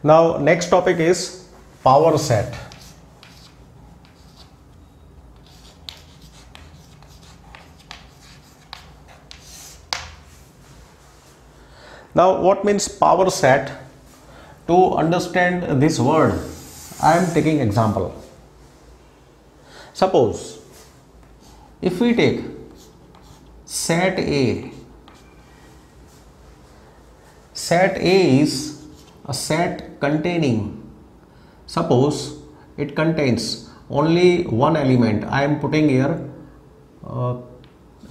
Now next topic is power set. Now what means power set? To understand this word, I am taking example. Suppose if we take set A, set A is a set containing, suppose it contains only one element. I am putting here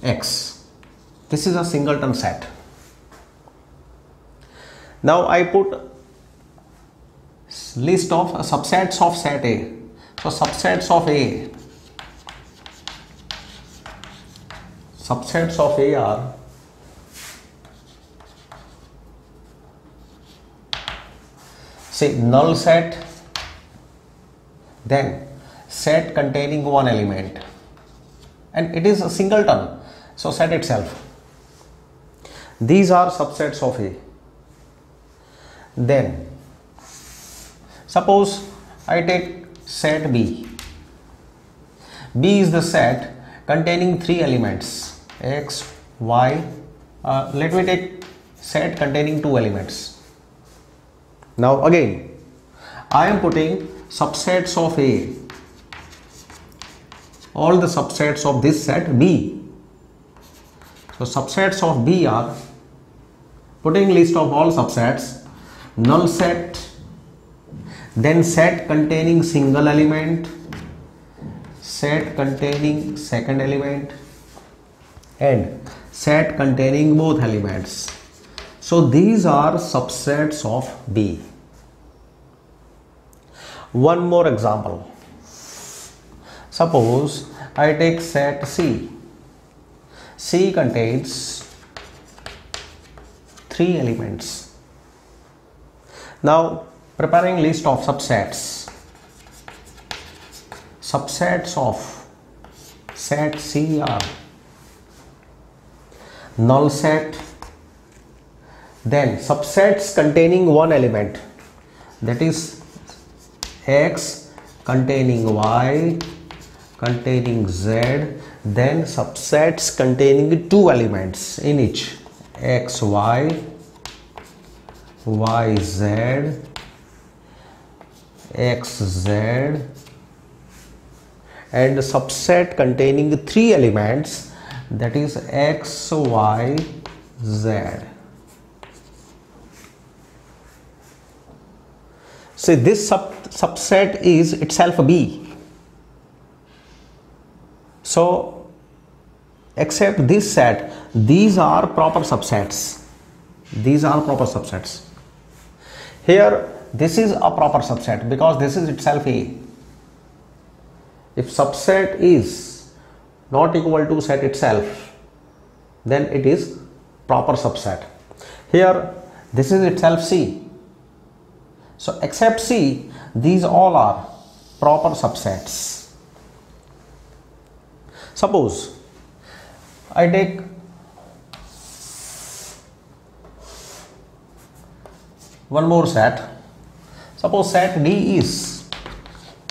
X. This is a singleton set. Now I put list of subsets of set A. So subsets of A, subsets of A are say null set, then set containing one element, and it is a singleton, so set itself. These are subsets of A. Then suppose I take set B. B is the set containing three elements X, Y. Let me take set containing two elements. Now again I am putting subsets of A, all the subsets of this set B. So subsets of B are, putting list of all subsets, null set, then set containing single element, set containing second element, and set containing both elements. So these are subsets of B. One more example. Suppose I take set C. C contains three elements. Now preparing list of subsets. Subsets of set C are null set, then subsets containing one element, that is X containing Y containing Z, then subsets containing two elements in each, X Y, Y Z, X Z, and subset containing three elements, that is X Y Z. So this subset is itself B. So except this set, these are proper subsets. These are proper subsets. Here this is a proper subset because this is itself A. If subset is not equal to set itself, then it is proper subset. Here this is itself C. So except C, these all are proper subsets. Suppose I take one more set. Suppose set D is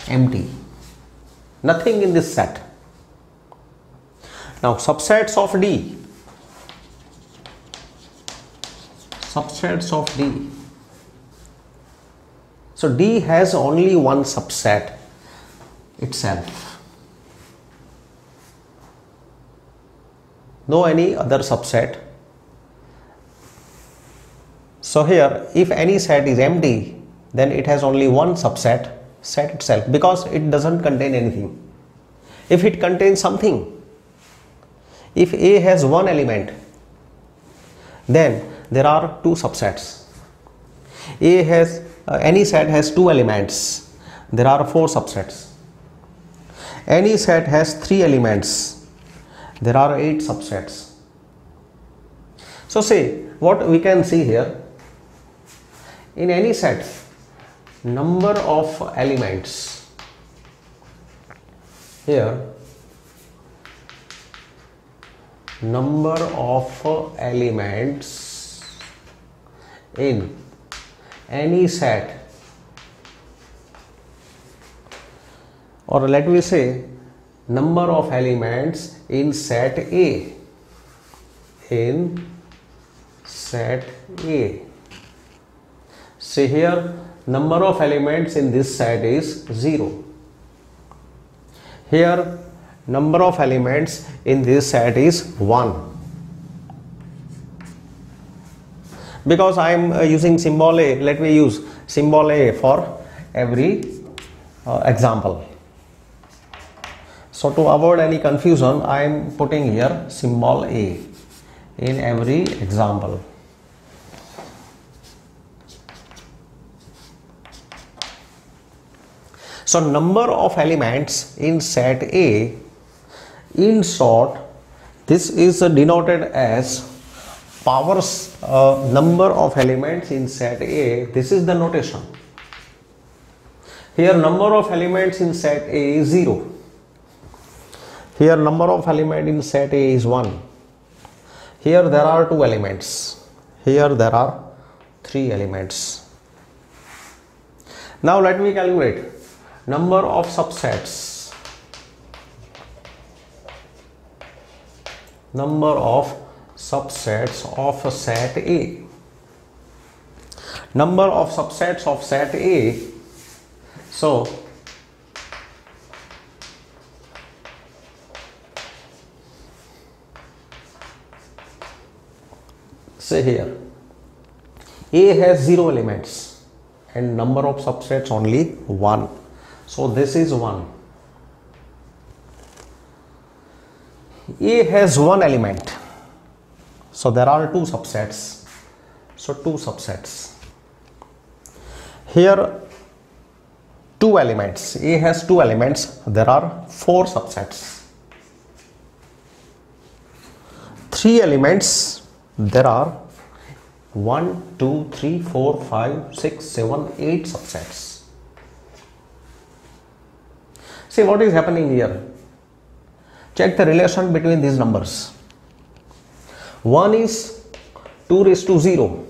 empty, nothing in this set. Now subsets of D, subsets of D. So D has only one subset itself, no any other subset. So here if any set is empty, then it has only one subset, set itself, because it doesn't contain anything. If it contains something, if A has one element, then there are two subsets. A has any set has two elements, there are four subsets. Any set has three elements, there are 8 subsets. So say what we can see here, in any set, number of elements, here number of elements in any set or let me say number of elements in set A. In set A. See here, number of elements in this set is 0. Here, number of elements in this set is 1. Because I am using symbol A, let me use symbol A for every example. So to avoid any confusion, I am putting here symbol A in every example. So number of elements in set A, in short, this is denoted as powers, number of elements in set A. This is the notation. Here number of elements in set A is 0. Here number of elements in set A is 1. Here there are 2 elements. Here there are 3 elements. Now let me calculate number of subsets. Number of subsets of set A. Number of subsets of set A. So say here A has 0 elements and number of subsets only 1. So this is 1. A has 1 element. So there are 2 subsets. So 2 subsets. Here 2 elements. A has 2 elements. There are 4 subsets. 3 elements. There are 1, 2, 3, 4, 5, 6, 7, 8 subsets. See what is happening here. Check the relation between these numbers. 1 is 2 raised to 0.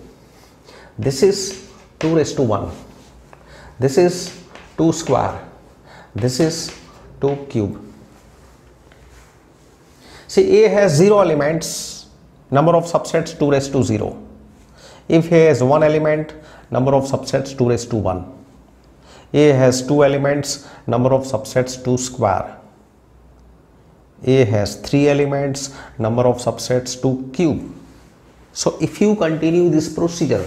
This is 2 raised to 1. This is 2 square. This is 2 cube. See, A has 0 elements, number of subsets 2 raised to 0. If A has 1 element, number of subsets 2 raised to 1. A has 2 elements, number of subsets 2 square. A has 3 elements, number of subsets 2 cube. So if you continue this procedure,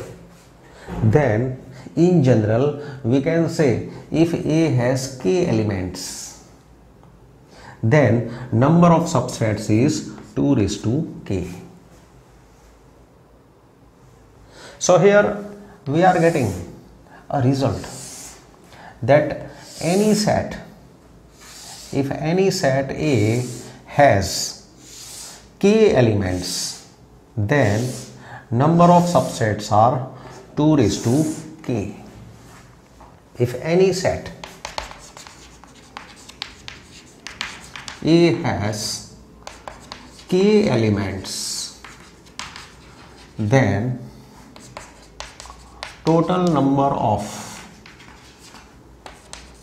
then in general we can say if A has k elements, then number of subsets is 2 raised to k. So here we are getting a result that any set, if any set A has k elements, then number of subsets are 2 raised to k. If any set A has k elements, then total number of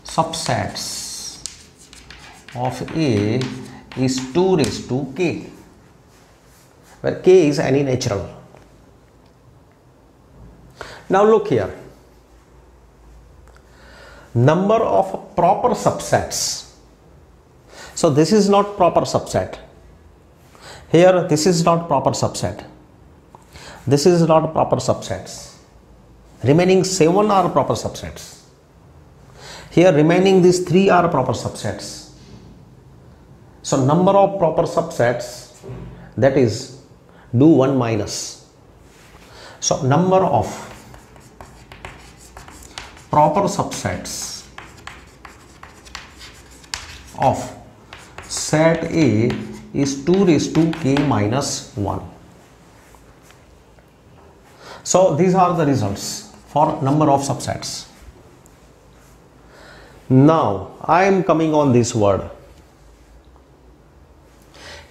subsets of A is 2 raised to k, where k is any natural. Now look here, number of proper subsets. So this is not proper subset. Here this is not proper subset. This is not proper subsets. Remaining 7 are proper subsets. Here remaining these 3 are proper subsets. So number of proper subsets, that is, do 1 minus. So number of proper subsets of set A is 2 raised to k minus 1. So these are the results for number of subsets. Now I am coming on this word.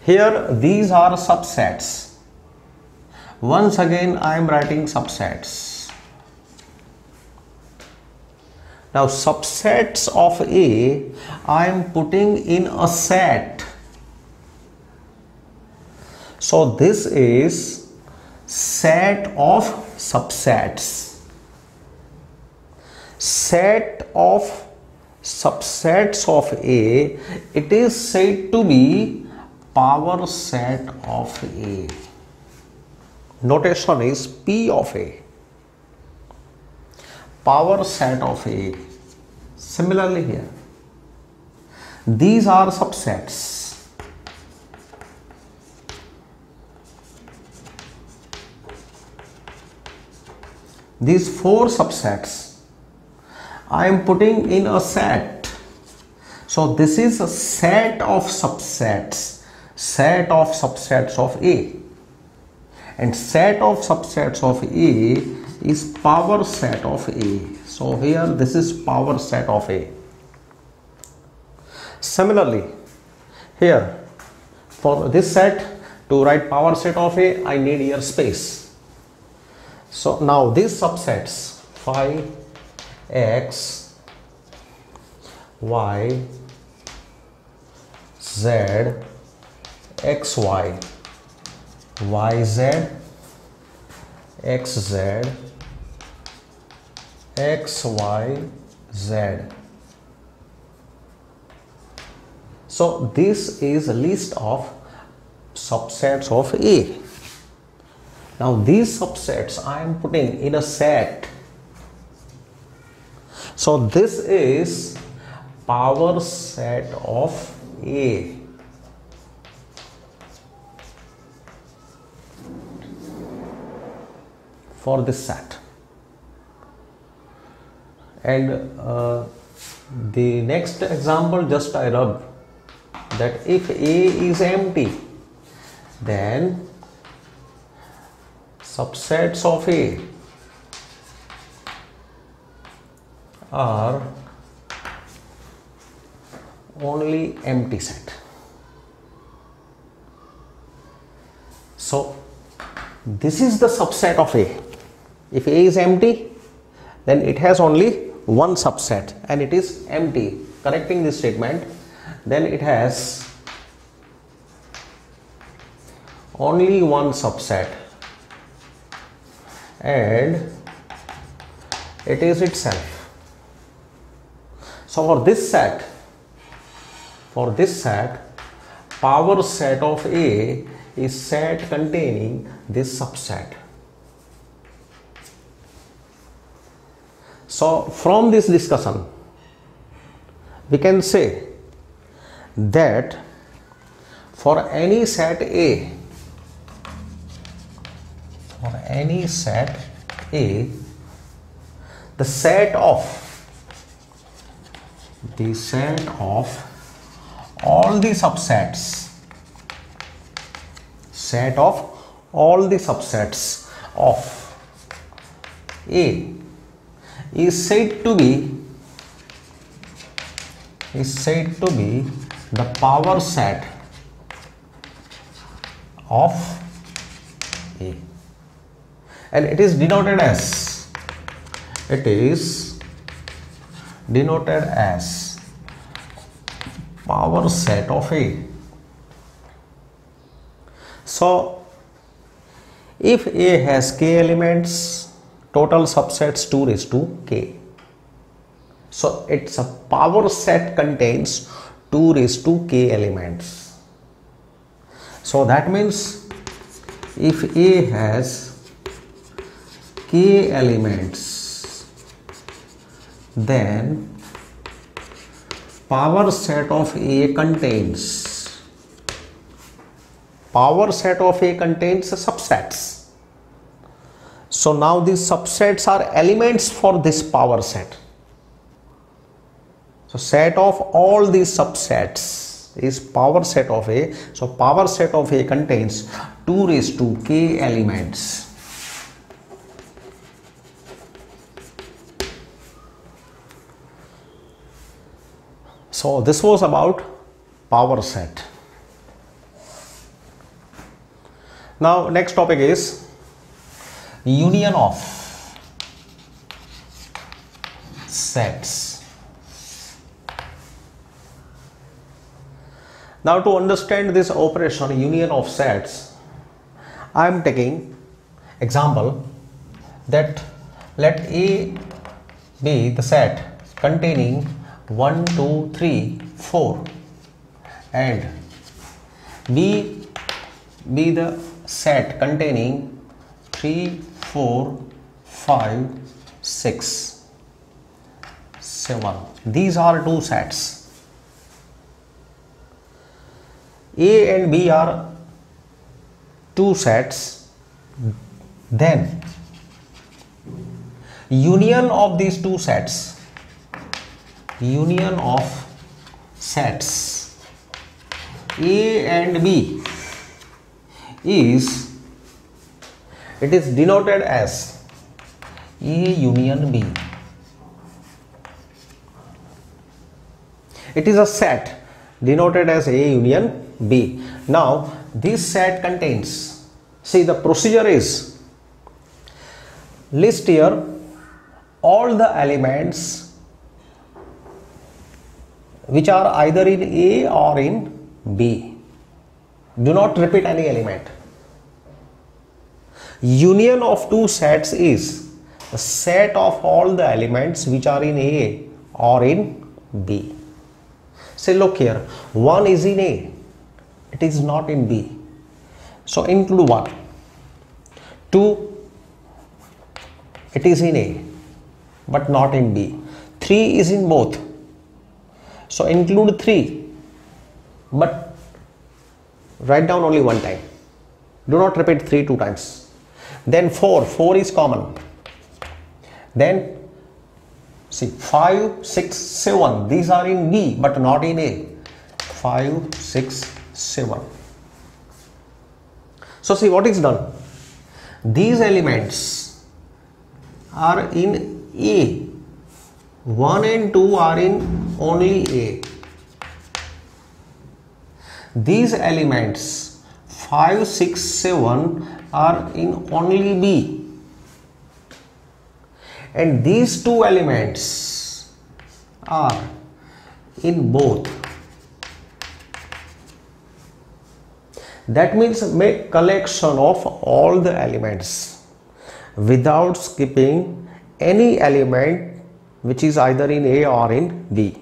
Here these are subsets. Once again I am writing subsets. Now subsets of A I am putting in a set. So this is set of subsets. Set of subsets of A, it is said to be power set of A. Notation is P of A. Power set of A. Similarly here, these are subsets. These 4 subsets I am putting in a set. So this is a set of subsets. Set of subsets of A. And set of subsets of A is power set of A. So here this is power set of A. Similarly, here for this set, to write power set of A, I need here space. So now these subsets phi x, y, z, xy, yz, xz, xyz. So this is a list of subsets of A. Now these subsets I am putting in a set. So this is power set of A. For this set. And the next example, just I rub that if A is empty, then subsets of A are only empty set. So this is the subset of A. If A is empty, then it has only one subset and it is empty. Correcting this statement, then it has only one subset and it is itself. So for this set, power set of A is set containing this subset. So from this discussion, we can say that for any set A, the set of all the subsets, of A is said to be the power set of A, and it is denoted as power set of A. So if A has k elements, total subsets 2 raised to k. So its a power set contains 2 raised to k elements. So that means if A has k elements, then power set of A contains subsets. So now these subsets are elements for this power set. So set of all these subsets is power set of A. So power set of A contains 2 raised to k elements. So this was about power set. Now next topic is union of sets. Now to understand this operation union of sets, I am taking example that let A be the set containing 1, 2, 3, 4 and B be the set containing 3, 4, 5, 6, 7. These are two sets. A and B are two sets. Then union of these two sets, union of sets A and B is, it is denoted as A union B. It is a set denoted as A union B. Now this set contains, see the procedure is, list here all the elements which are either in A or in B. Do not repeat any element. Union of two sets is the set of all the elements which are in A or in B. Say look here, 1 is in A, it is not in B, so include 1. 2, it is in A but not in B. 3 is in both, so include 3 but write down only one time. Do not repeat 3 two times. Then 4 is common. Then see 5, 6, 7, these are in B but not in A. 5, 6, 7. So see what is done. These elements are in A. 1 and 2 are in only A. These elements 5, 6, 7 are in only B. And these two elements are in both. That means make collection of all the elements without skipping any element which is either in A or in B.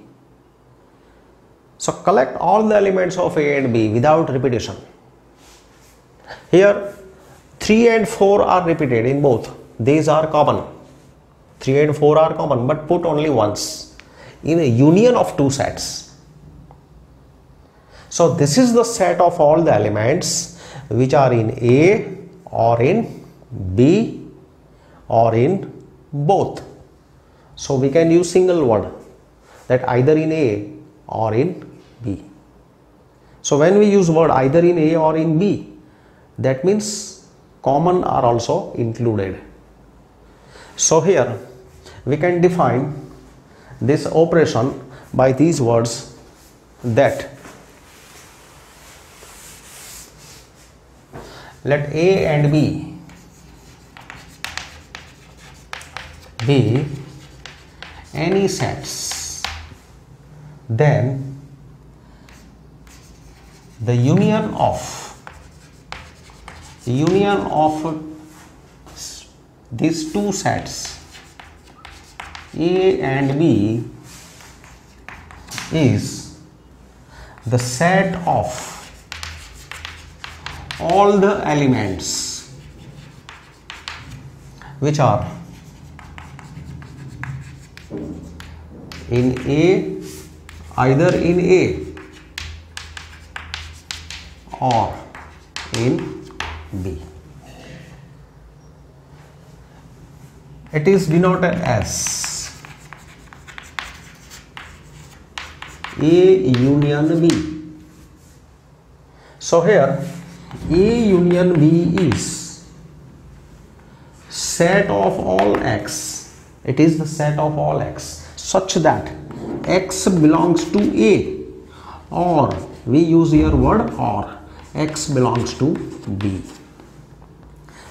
So collect all the elements of A and B without repetition. Here 3 and 4 are repeated in both. These are common. 3 and 4 are common but put only once in a union of two sets. So this is the set of all the elements which are in A or in B or in both. So we can use single word that either in A or in B. So when we use word either in A or in B, that means common are also included. So here we can define this operation by these words, that let A and B be any sets, then the union of these two sets A and B is the set of all the elements which are in A, either in A or in B. It is denoted as A union B. So here A union B is set of all X. It is the set of all X such that X belongs to A, or we use here word or, X belongs to B.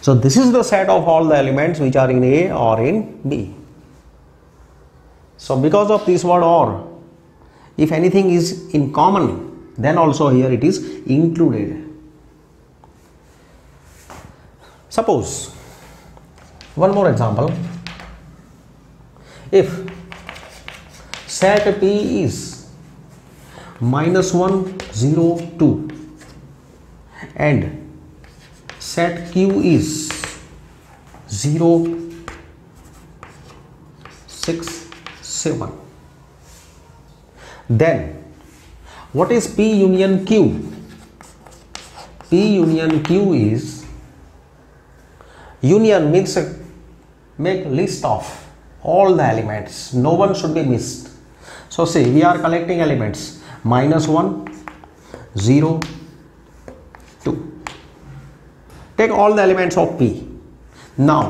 So this is the set of all the elements which are in A or in B. So because of this word or, if anything is in common, then also here it is included. Suppose, one more example, if set P is -1 0 2 and set Q is 0 6 7, then what is P union Q? P union Q is, union means make list of all the elements, no one should be missed. So see, we are collecting elements -1 0 2. Take all the elements of P. Now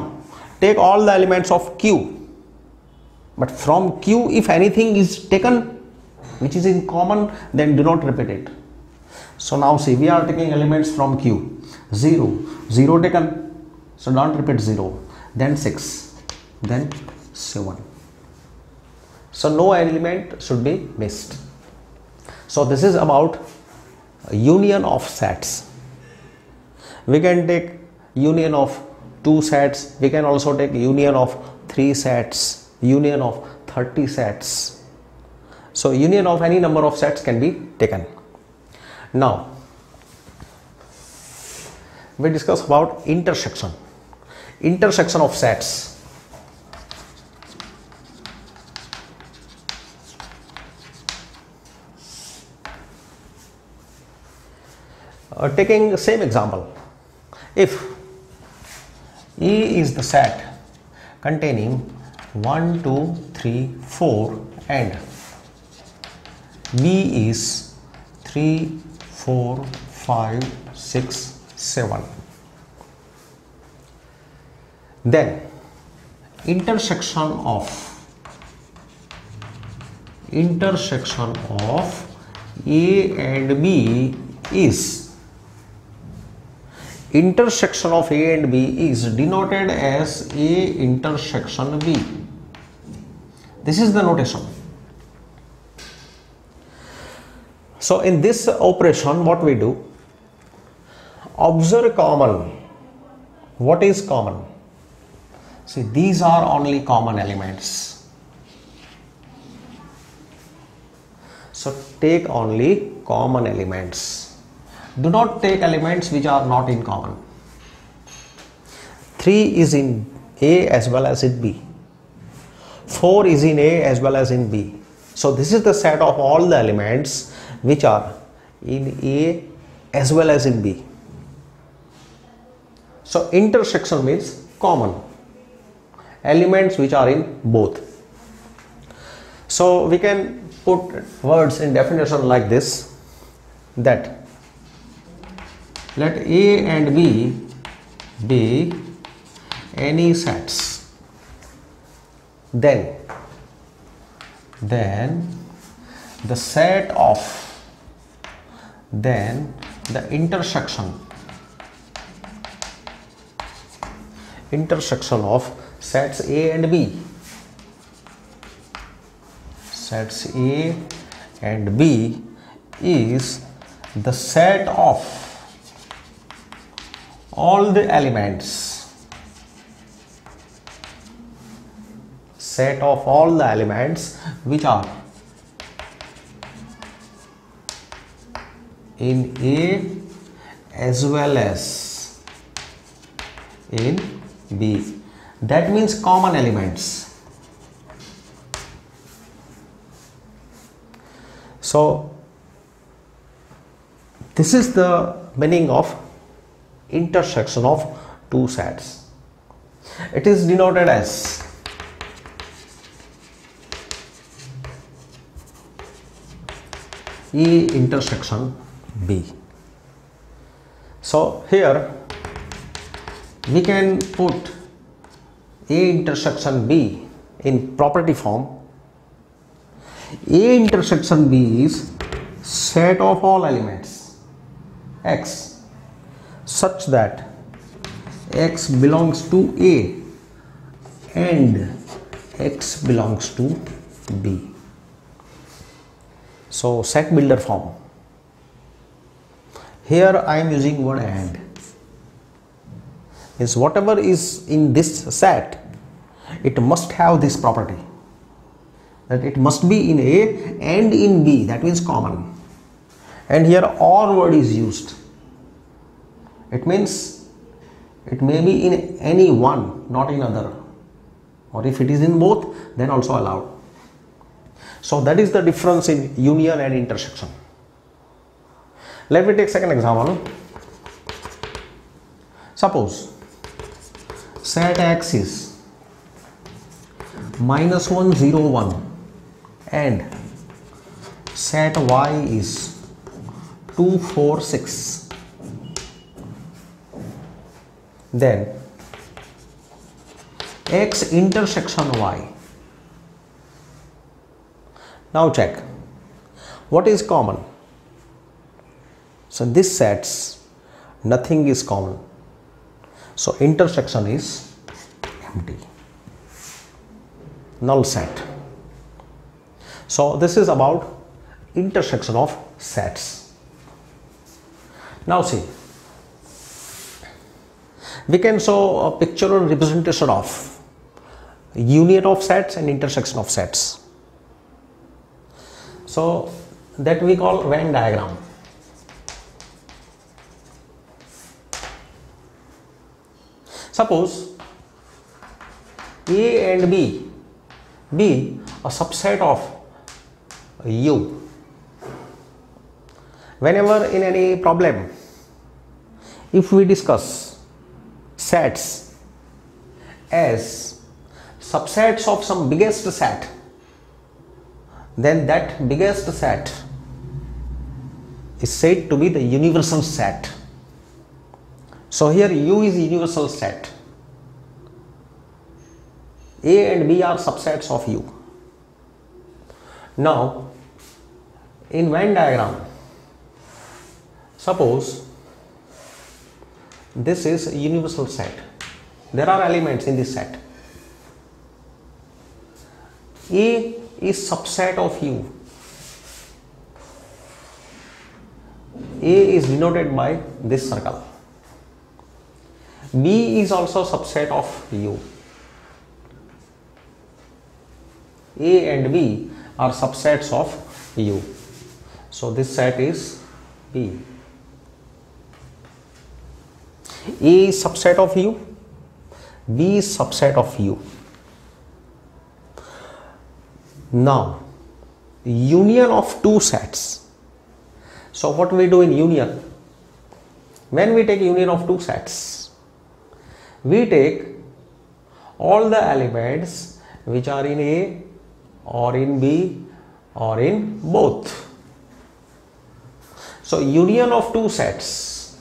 take all the elements of Q, but from Q if anything is taken which is in common, then do not repeat it. So now see, we are taking elements from Q. 0 0 taken, so don't repeat 0, then 6, then 7. So no element should be missed. So this is about union of sets. We can take union of 2 sets, we can also take union of 3 sets, union of 30 sets. So union of any number of sets can be taken. Now we discuss about intersection. Intersection of sets. Taking the same example, if E is the set containing 1 2 3 4 and B is 3 4 5 6 7, then intersection of A and B is, intersection of A and B is denoted as A intersection B. This is the notation. So in this operation what we do, observe common. What is common? See, these are only common elements. So take only common elements. Do not take elements which are not in common. 3 is in A as well as in B. 4 is in A as well as in B. So this is the set of all the elements which are in A as well as in B. So intersection means common elements which are in both. So we can put words in definition like this, that let A and B be any sets, then the set of, then the intersection of sets A and B, sets A and B is the set of all the elements, set of all the elements which are in A as well as in B. That means common elements. So this is the meaning of intersection of two sets. It is denoted as E intersection B. So here we can put A intersection B in property form. A intersection B is set of all elements X such that X belongs to A and X belongs to B. So set builder form. Here I am using word and. Means whatever is in this set, it must have this property, that it must be in A and in B, that means common. And here OR word is used. It means it may be in any one, not in other, or if it is in both, then also allowed. So that is the difference in union and intersection. Let me take second example. Suppose set X is -1 0 1 and set Y is 2 4 6. Then X intersection Y. Now check what is common. So this sets, nothing is common, so intersection is empty, null set. So this is about intersection of sets. Now see, we can show a pictorial representation of union of sets and intersection of sets. So that we call Venn diagram. Suppose A and B be a subset of U. Whenever in any problem, if we discuss sets as subsets of some biggest set, then that biggest set is said to be the universal set. So here U is universal set. A and B are subsets of U. Now in Venn diagram, suppose this is a universal set. There are elements in this set. A is subset of U. A is denoted by this circle. B is also subset of U. A and B are subsets of U. So this set is B. A is subset of U. B is subset of U. Now union of two sets. So what we do in union? When we take union of two sets, we take all the elements which are in A or in B or in both. So union of two sets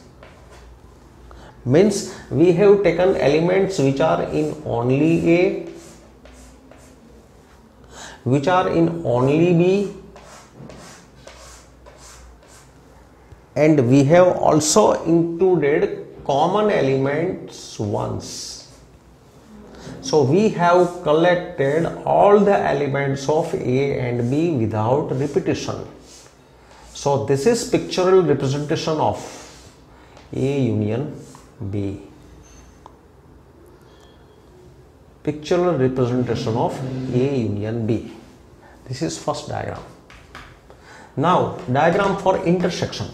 means we have taken elements which are in only A, which are in only B, and we have also included common elements once. So we have collected all the elements of A and B without repetition. So this is pictorial representation of A union B. Pictorial representation of A union B. This is first diagram. Now diagram for intersection.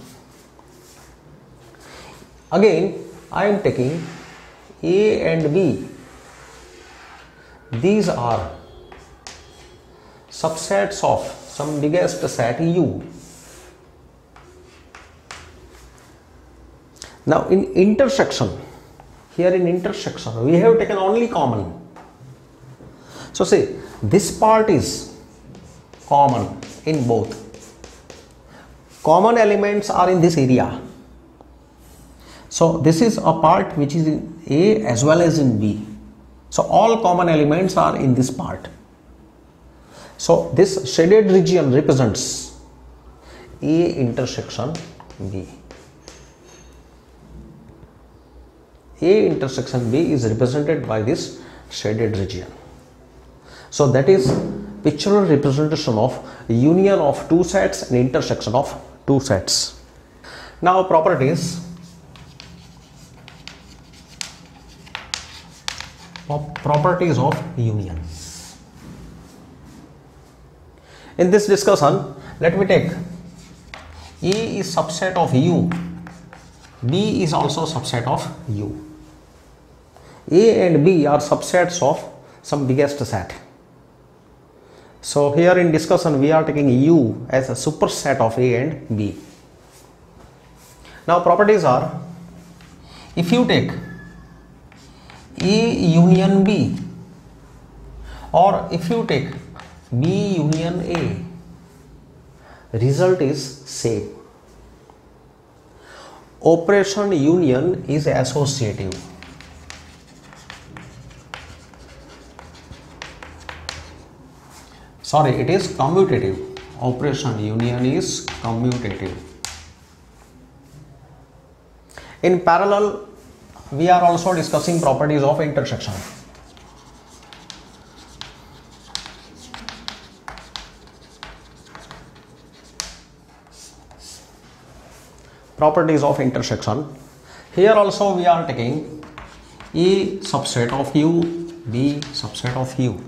Again I am taking A and B. These are subsets of some biggest set U. Now in intersection, here in intersection we have taken only common. So see, this part is common in both. Common elements are in this area. So this is a part which is in A as well as in B. So all common elements are in this part. So this shaded region represents A intersection B. A intersection B is represented by this shaded region. So that is pictorial representation of union of two sets and intersection of two sets. Now properties. Properties of union. In this discussion, let me take A is subset of U, B is also subset of U. A and B are subsets of some biggest set. So here in discussion we are taking U as a superset of A and B. Now properties are, if you take A union B, or if you take B union A, result is same. Operation union is associative. Sorry, it is commutative. Operation union is commutative. In parallel, we are also discussing properties of intersection. Properties of intersection. Here also we are taking A subset of U, B subset of U.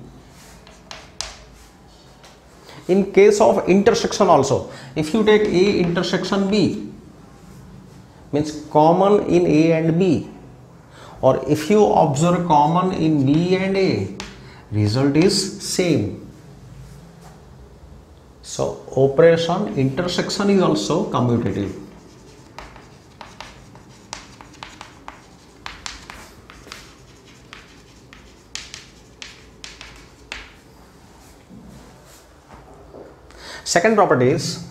In case of intersection also, if you take A intersection B, means common in A and B, or if you observe common in B and A, result is same. So operation intersection is also commutative. Second property is,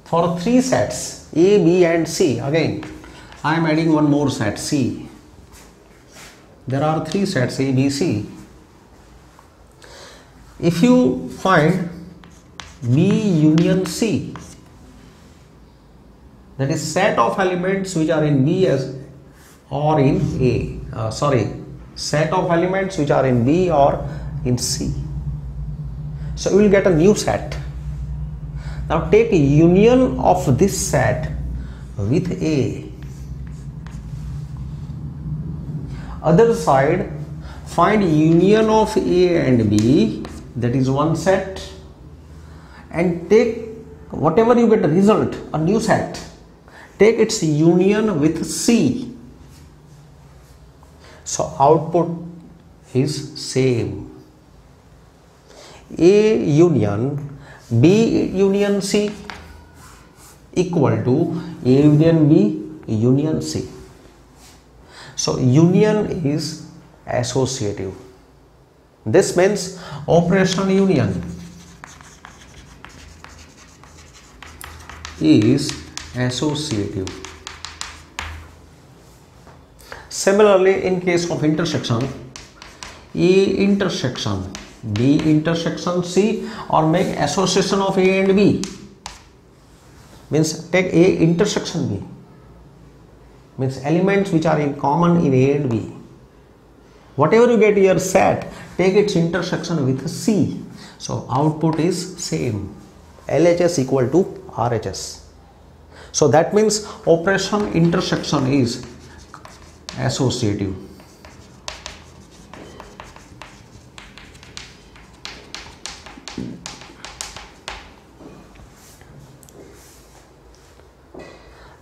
for three sets A, B and C, again I am adding one more set C. There are three sets A, B, C. If you find B union C, that is set of elements which are in B as or in A, set of elements which are in B or in C. So we will get a new set. Now take a union of this set with A. Other side, find union of A and B, that is one set, and take whatever you get a result, a new set, take its union with C. So output is same. A union B union C equal to A union B union C. So union is associative. This means operation union is associative. Similarly, in case of intersection, A intersection B intersection C, or make association of A and B, means take A intersection B, means elements which are in common in A and B. Whatever you get here set, take its intersection with C. So output is same. LHS equal to RHS. So that means operation intersection is associative.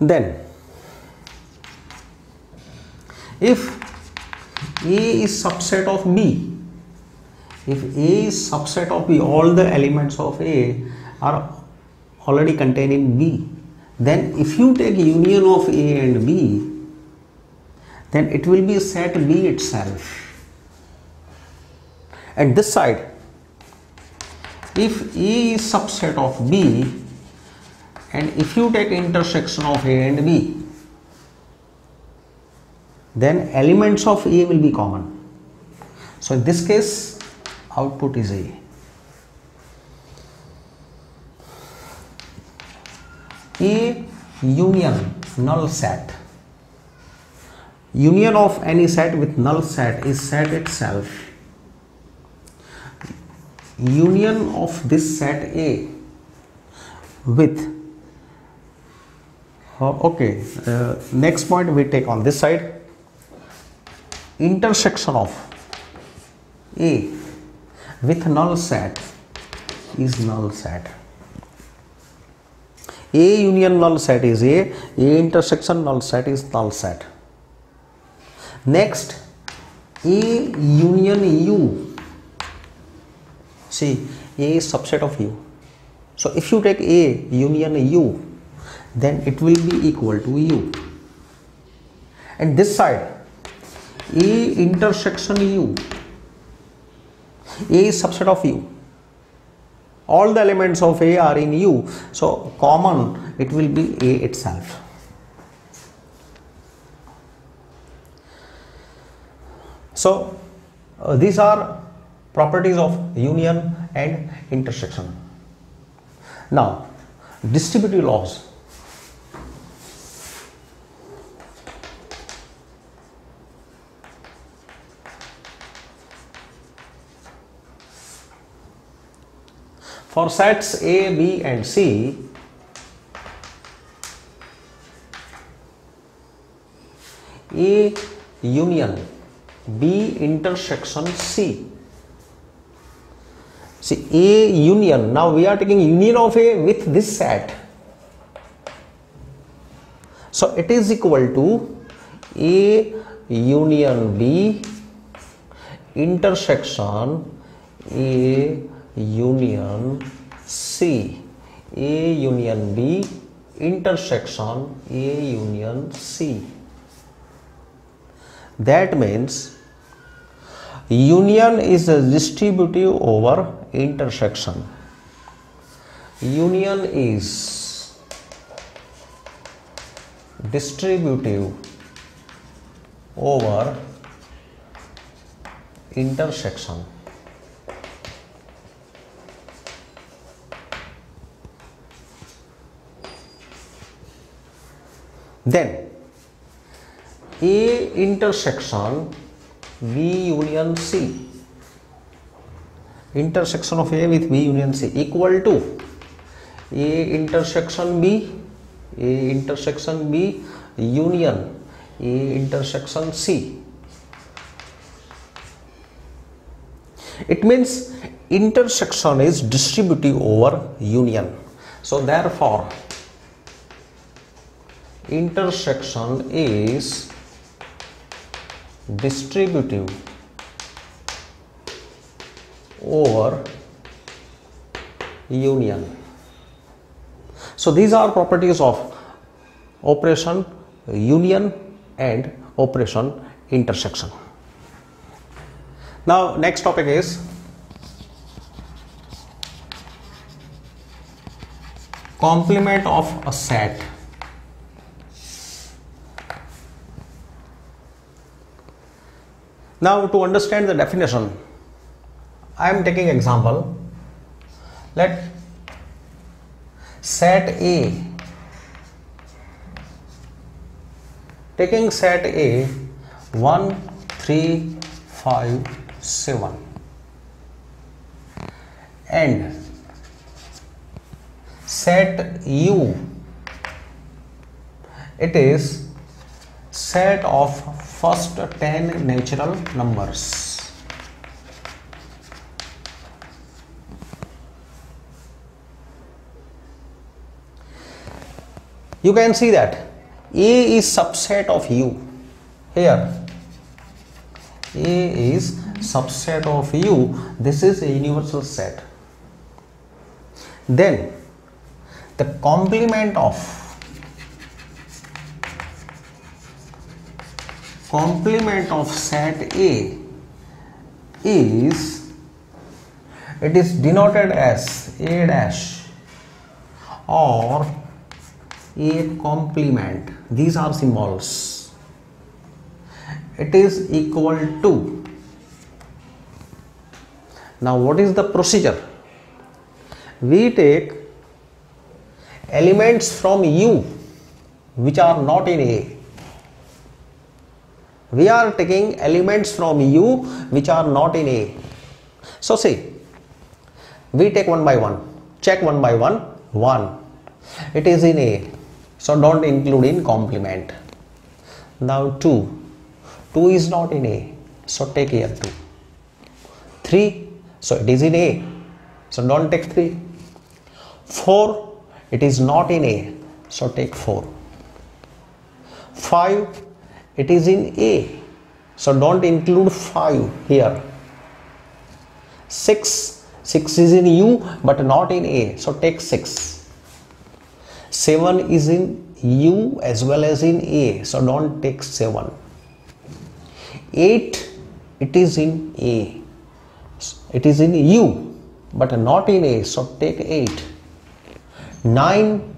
Then if A is subset of B, if A is subset of B, all the elements of A are already contained in B, then if you take union of A and B, then it will be set B itself. And this side, if A is subset of B, and if you take intersection of A and B, then elements of A will be common. So in this case, output is A. A union null set. Union of any set with null set is set itself. union of this set A with next point we take on this side, intersection of A with null set is null set. A union null set is A intersection null set is null set. Next, A union U. See, A is subset of U. So if you take A union U, then it will be equal to U. And this side, A intersection U. A is subset of U. All the elements of A are in U. So common, it will be A itself. So these are properties of union and intersection. Now, distributive laws. For sets A, B and C, A union B intersection C. See, A union, now we are taking union of A with this set. So it is equal to A union B intersection A union C. A union B intersection A union C. That means union is a distributive over intersection. Union is distributive over intersection. Then A intersection B union C, intersection of A with B union C equal to A intersection B, A intersection B union A intersection C. It means intersection is distributive over union. So therefore intersection is distributive over union. So these are properties of operation union and operation intersection. Now next topic is complement of a set. Now to understand the definition, I am taking example. Let set A, taking set A 1, 3, 5, 7 and set U, it is set of first 10 natural numbers. You can see that A is subset of U. Here A is subset of U. This is a universal set. Then the complement of set A is, it is denoted as A dash or A complement. These are symbols. It is equal to. Now what is the procedure? We take elements from U which are not in A. We are taking elements from U which are not in A. So see, We take one by one. Check one by one. 1. It is in A. So don't include in complement. Now 2. 2 is not in A. So take here 2. 3. So it is in A. So don't take 3. 4. It is not in A. So take 4. 5. It is in A. So don't include 5 here. 6. 6 is in U but not in A. So take 6. 7 is in U as well as in A. So don't take 7. 8. It is in A. It is in U but not in A. So take 8. 9.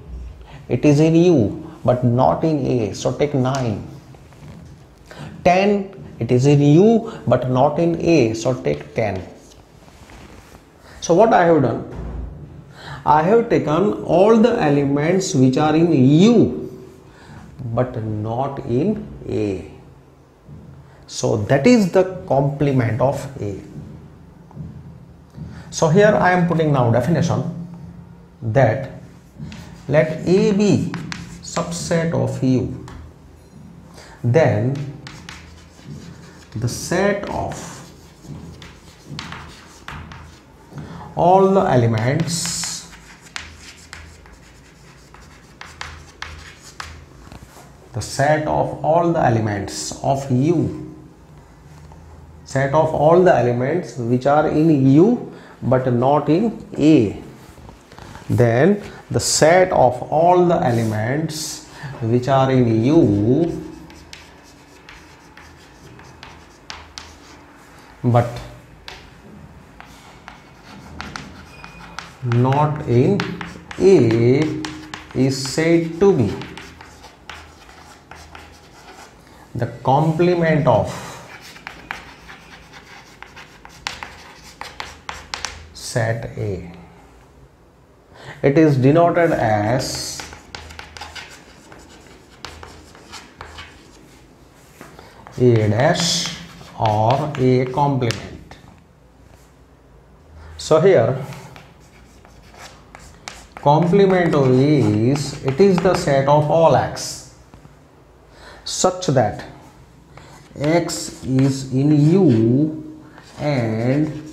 It is in U but not in A. So take 9. 10. It is in U but not in A. So take 10. So what I have done? I have taken all the elements which are in U but not in A. So that is the complement of A. So here I am putting now definition that let A be subset of U, then the set of all the elements of U, set of all the elements which are in U but not in A, then the set of all the elements which are in U but not in A is said to be the complement of set A. It is denoted as A dash or A complement. So here complement of A is, it is the set of all X such that X is in U and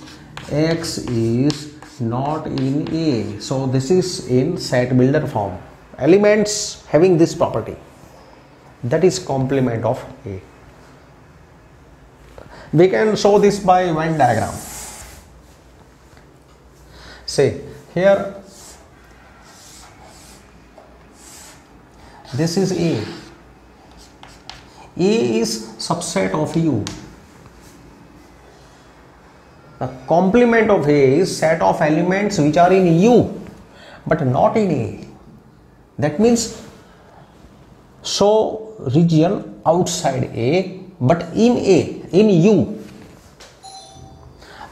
X is not in A. So this is in set builder form. Elements having this property, that is complement of A. We can show this by Venn diagram. Say here this is A. A is subset of U. The complement of A is set of elements which are in U but not in A. That means show region outside A but in A, in U.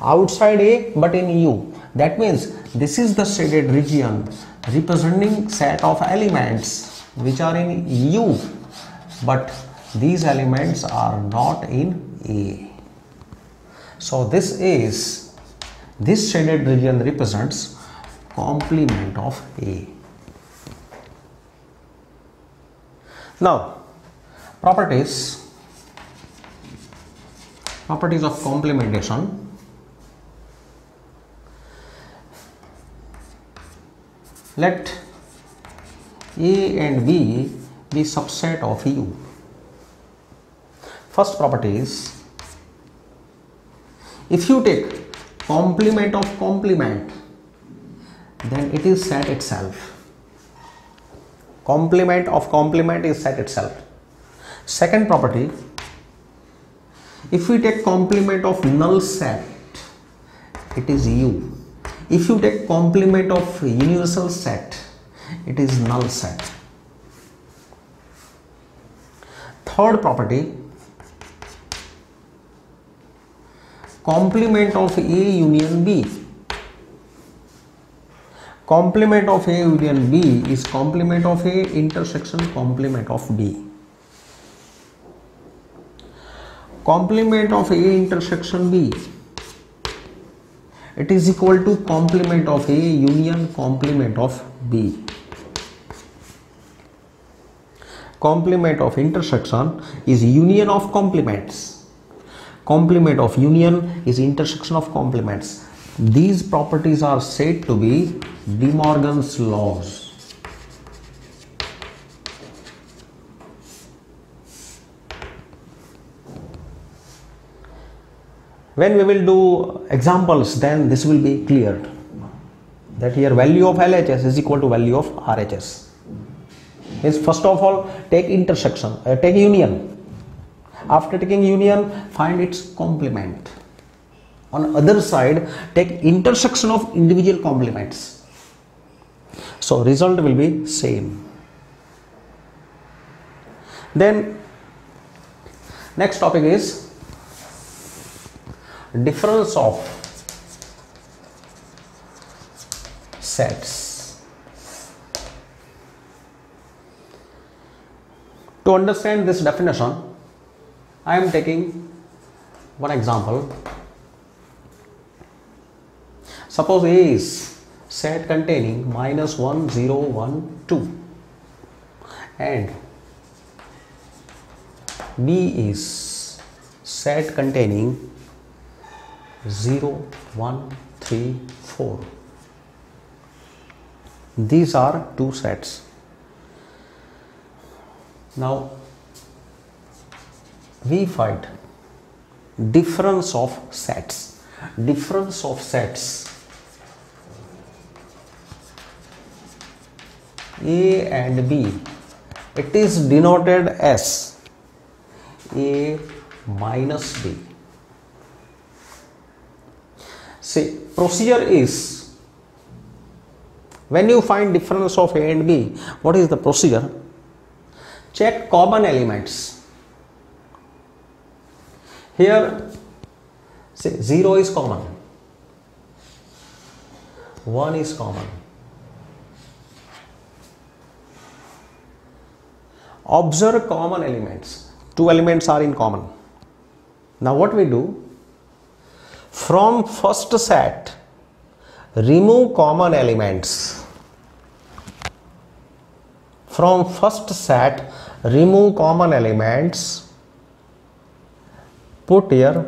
Outside A but in U. That means this is the shaded region representing set of elements which are in U but these elements are not in A. So this shaded region represents complement of A. Now properties of complementation. Let A and B be subset of U. First property is, if you take complement of complement, then it is set itself. Complement of complement is set itself. Second property, if we take complement of null set, it is U. If you take complement of universal set, it is null set. Third property, complement of A union B. Complement of A union B is complement of A intersection complement of B. Complement of A intersection B it is equal to complement of A union complement of B. Complement of intersection is union of complements. Complement of union is intersection of complements. These properties are said to be De Morgan's laws. When we will do examples, then this will be cleared that here value of LHS is equal to value of RHS. Means first of all take intersection, take union. After taking union, find its complement. On other side, take intersection of individual complements. So result will be same. Then next topic is difference of sets. To understand this definition, I am taking one example. Suppose A is set containing -1, 0, 1, 2 and B is set containing 0, 1, 3, 4. These are two sets. Now we find difference of sets. Difference of sets A and B. It is denoted as A minus B. See, procedure is when you find difference of A and B, what is the procedure? Check common elements. Here, say 0 is common, 1 is common. Observe common elements. Two elements are in common. Now what we do? From first set, remove common elements. From first set, remove common elements. Put here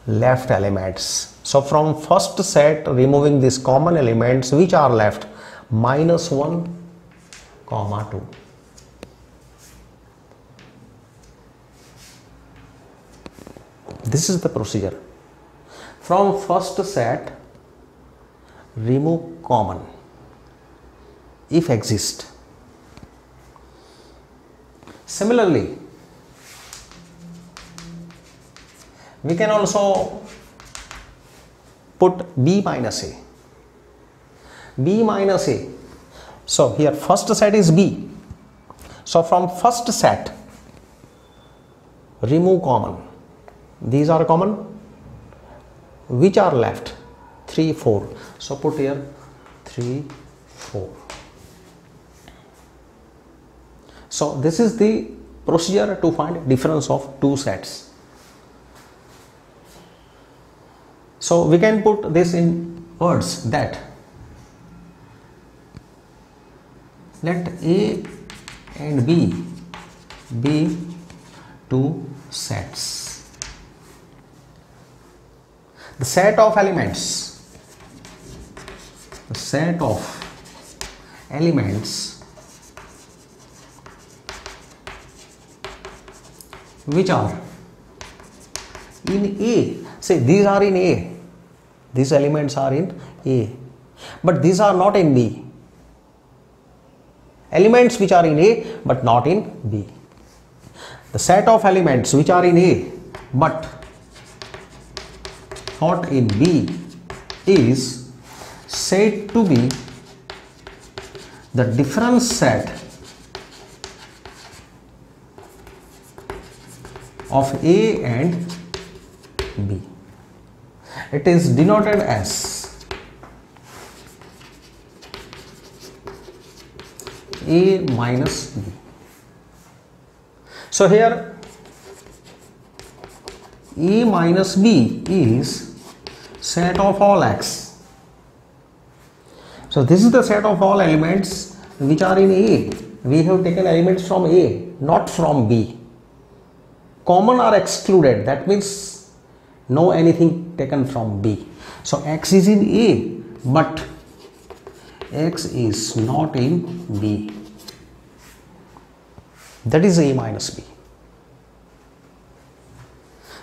left elements. So from first set, removing these common elements, which are left? -1, 2. This is the procedure. From first set, remove common if exist. Similarly, we can also put B minus A. B minus A. So here first set is B. So from first set, remove common. These are common. Which are left? 3, 4. So put here 3, 4. So this is the procedure to find difference of two sets. So we can put this in words that let A and B be two sets. The set of elements, which are in A. Say these are in A. These elements are in A. But these are not in B. Elements which are in A but not in B. The set of elements which are in A but not in B is said to be the difference set of A and B. It is denoted as A minus B. So here A minus B is set of all x. So this is the set of all elements which are in A. We have taken elements from A, not from B. Common are excluded, that means no anything taken from B. So x is in A, but x is not in B. That is A minus B.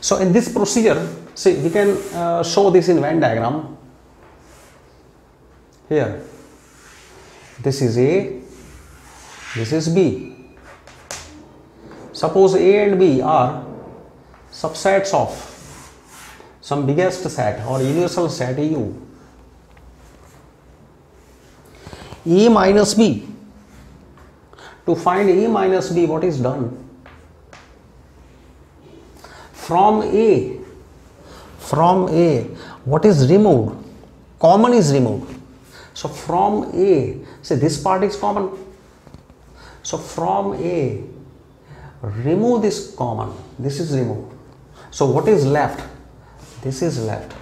So in this procedure, see, we can show this in Venn diagram. Here, this is A, this is B. Suppose A and B are subsets of some biggest set or universal set U. A minus B. To find A minus B, what is done? From A, what is removed? Common is removed. So from A, say this part is common. So from A, remove this common. This is removed. So what is left? This is left.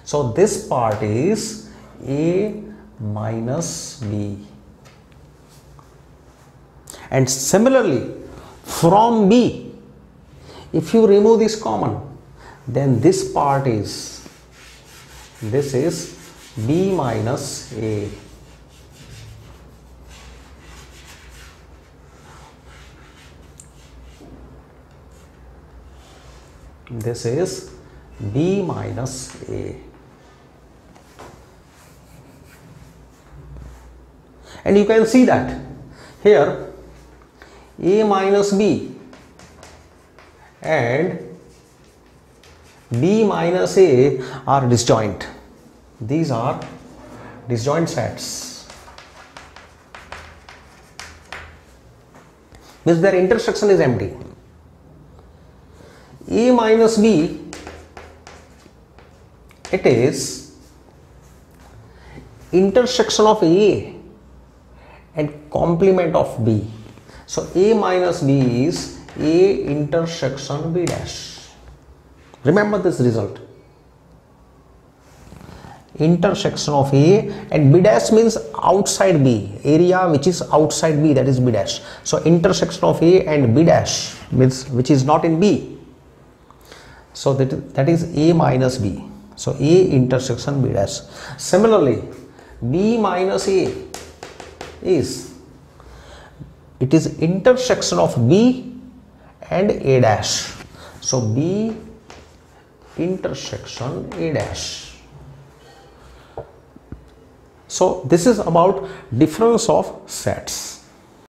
So this part is A minus B. And similarly, from B, if you remove this common, then this part is, this is B minus A. This is B minus A. And you can see that here A minus B and B minus A are disjoint. These are disjoint sets. Means their intersection is empty. A minus B, it is intersection of A and complement of B. So A minus B is A intersection B dash. Remember this result. Intersection of A and B dash means outside B, area which is outside B, that is B dash. So intersection of A and B dash means which is not in B. So that is A minus B. So A intersection B dash. Similarly, B minus A is, it is intersection of B and A dash. So B intersection A dash. So this is about difference of sets.